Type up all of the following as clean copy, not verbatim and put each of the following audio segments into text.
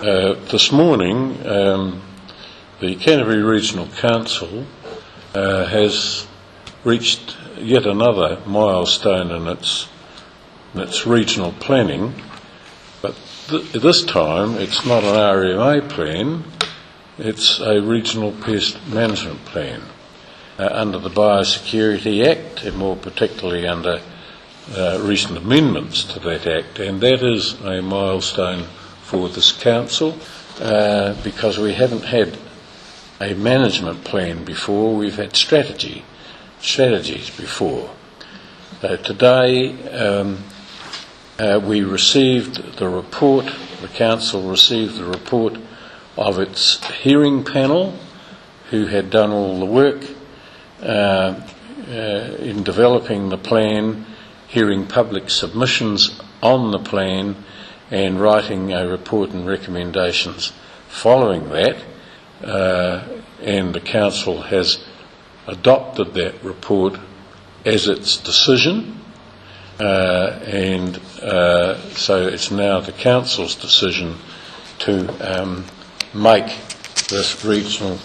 This morning, the Canterbury Regional Council has reached yet another milestone in its regional planning, but this time it's not an RMA plan, it's a regional pest management plan under the Biosecurity Act, and more particularly under recent amendments to that Act, and that is a milestone for this council because we haven't had a management plan before, we've had strategies before. Today we received the report, the council received the report of its hearing panel who had done all the work in developing the plan, hearing public submissions on the plan and writing a report and recommendations following that, and the council has adopted that report as its decision, and so it's now the council's decision to make this regional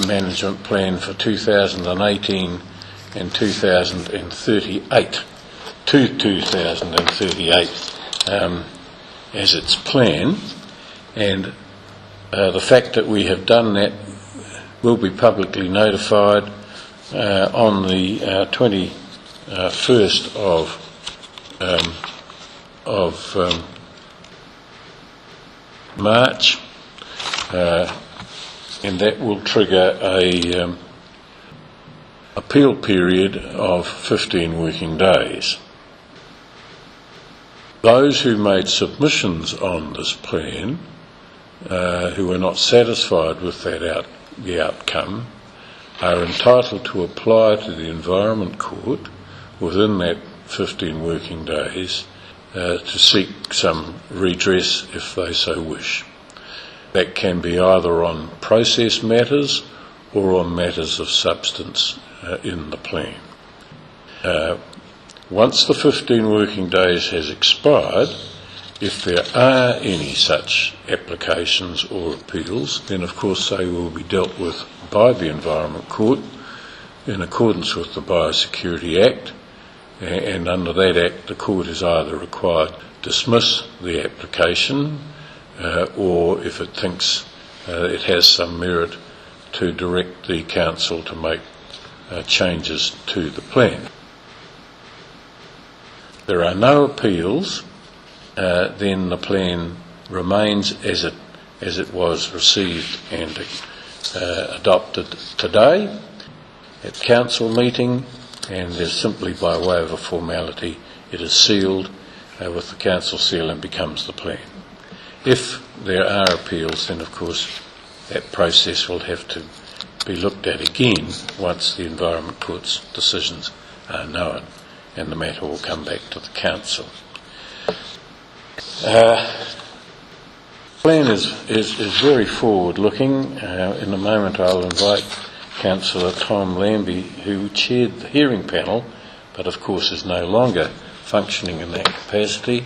management plan for 2018 and 2038 to 2038 as its plan, and the fact that we have done that will be publicly notified on the 21st of March, and that will trigger a appeal period of 15 working days. Those who made submissions on this plan, who were not satisfied with the outcome, are entitled to apply to the Environment Court within that 15 working days to seek some redress if they so wish. That can be either on process matters or on matters of substance in the plan. Once the 15 working days has expired, if there are any such applications or appeals, then of course they will be dealt with by the Environment Court in accordance with the Biosecurity Act, and under that Act the court is either required to dismiss the application or, if it thinks it has some merit, to direct the council to make changes to the plan. There are no appeals, then the plan remains as it was received and adopted today at council meeting, and is simply by way of a formality it is sealed with the council seal and becomes the plan. If there are appeals, then of course that process will have to be looked at again once the Environment Court's decisions are known, and the matter will come back to the council. The plan is very forward-looking. In a moment I'll invite Councillor Tom Lambie, who chaired the hearing panel, but of course is no longer functioning in that capacity,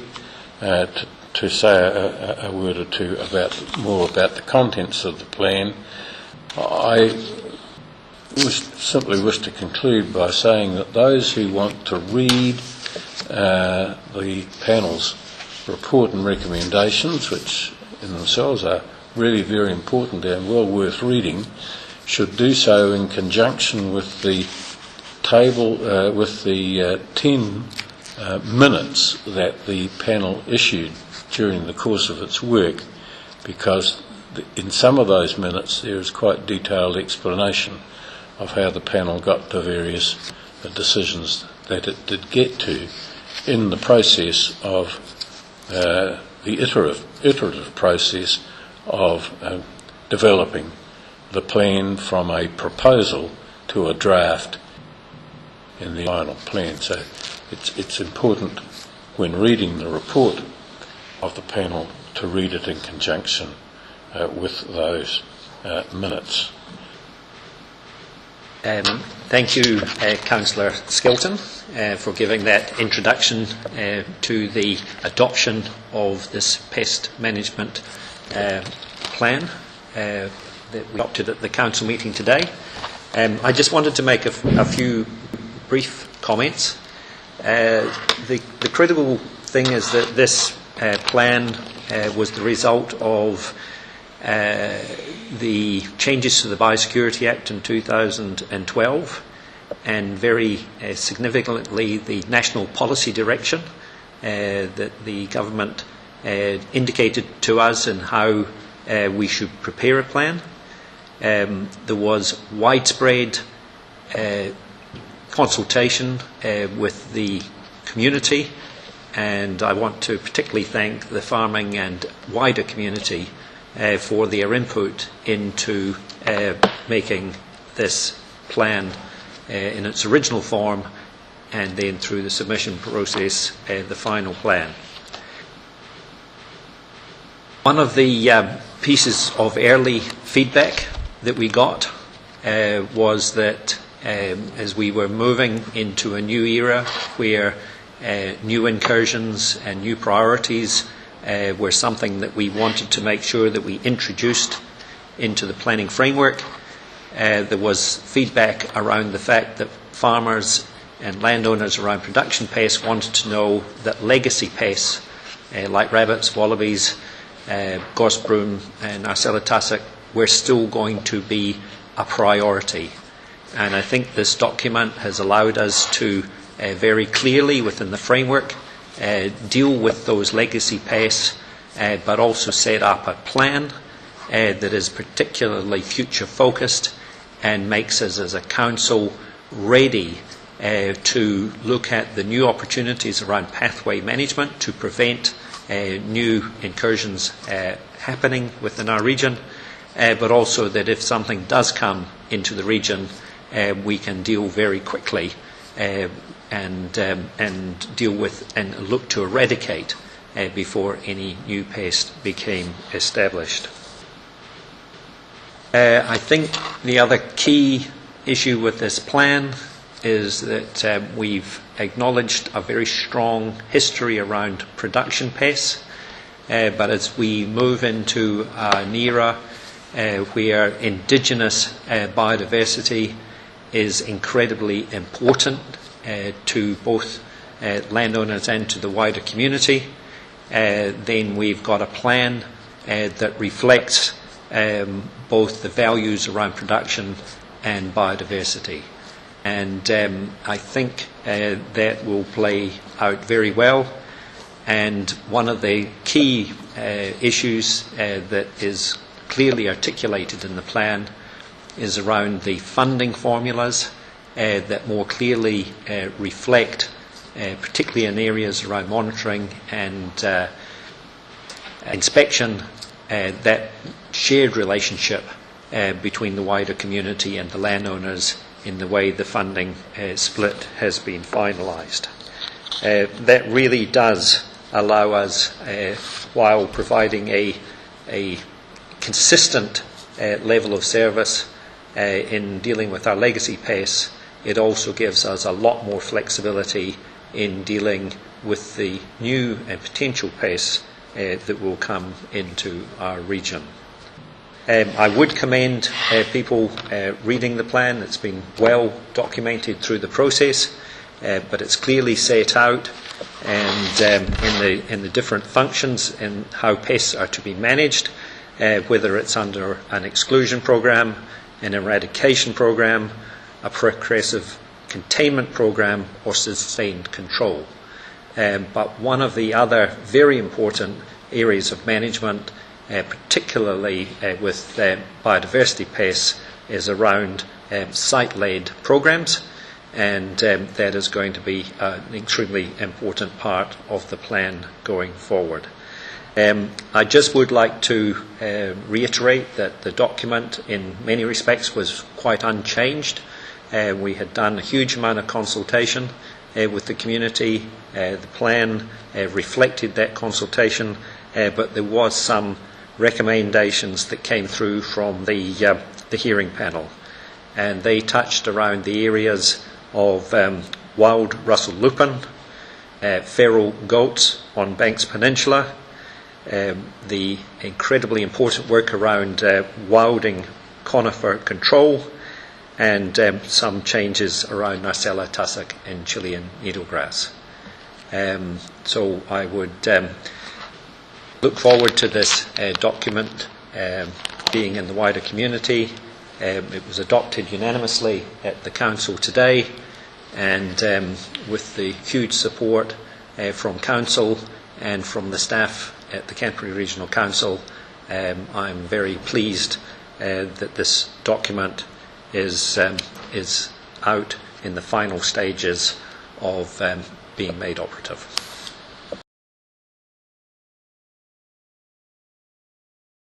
to say a word or two more about the contents of the plan. I simply wish to conclude by saying that those who want to read the panel's report and recommendations, which in themselves are really very important and well worth reading, should do so in conjunction with the table, with the 10 minutes that the panel issued during the course of its work, because in some of those minutes there is quite detailed explanation of how the panel got to various decisions that it did get to in the process of the iterative process of developing the plan from a proposal to a draft in the final plan. So it's important when reading the report of the panel to read it in conjunction with those minutes. Thank you, Councillor Skelton, for giving that introduction to the adoption of this pest management plan that we adopted at the council meeting today. I just wanted to make a few brief comments. The critical thing is that this plan was the result of the changes to the Biosecurity Act in 2012, and very significantly the national policy direction that the government indicated to us in how we should prepare a plan. There was widespread consultation with the community, and I want to particularly thank the farming and wider community for their input into making this plan in its original form, and then through the submission process, the final plan. One of the pieces of early feedback that we got was that as we were moving into a new era where new incursions and new priorities were something that we wanted to make sure that we introduced into the planning framework, there was feedback around the fact that farmers and landowners around production pests wanted to know that legacy pests like rabbits, wallabies, gorse broom and Arcella tussock were still going to be a priority. And I think this document has allowed us to very clearly within the framework deal with those legacy pests, but also set up a plan that is particularly future focused and makes us as a council ready to look at the new opportunities around pathway management to prevent new incursions happening within our region, but also that if something does come into the region, we can deal very quickly and deal with and look to eradicate before any new pest became established. I think the other key issue with this plan is that we've acknowledged a very strong history around production pests, but as we move into an era where indigenous biodiversity is incredibly important to both landowners and to the wider community, then we've got a plan that reflects both the values around production and biodiversity. And I think that will play out very well. And one of the key issues that is clearly articulated in the plan is around the funding formulas that more clearly reflect, particularly in areas around monitoring and inspection, that shared relationship between the wider community and the landowners in the way the funding split has been finalised. That really does allow us, while providing a consistent level of service in dealing with our legacy pests, it also gives us a lot more flexibility in dealing with the new and potential pests that will come into our region. I would commend people reading the plan. It's been well documented through the process, but it's clearly set out and in the different functions and how pests are to be managed, whether it's under an exclusion programme, an eradication programme, a progressive containment programme or sustained control. But one of the other very important areas of management, particularly with biodiversity pests, is around site-led programmes, and that is going to be an extremely important part of the plan going forward. I just would like to reiterate that the document in many respects was quite unchanged. We had done a huge amount of consultation with the community. The plan reflected that consultation, but there was some recommendations that came through from the hearing panel, and they touched around the areas of wild Russell lupin, feral goats on Banks Peninsula, the incredibly important work around wilding conifer control, and some changes around Narcella tussock and Chilean needlegrass. So I would look forward to this document being in the wider community. It was adopted unanimously at the Council today, and with the huge support from Council and from the staff at the Canterbury Regional Council, I'm very pleased that this document is out in the final stages of being made operative.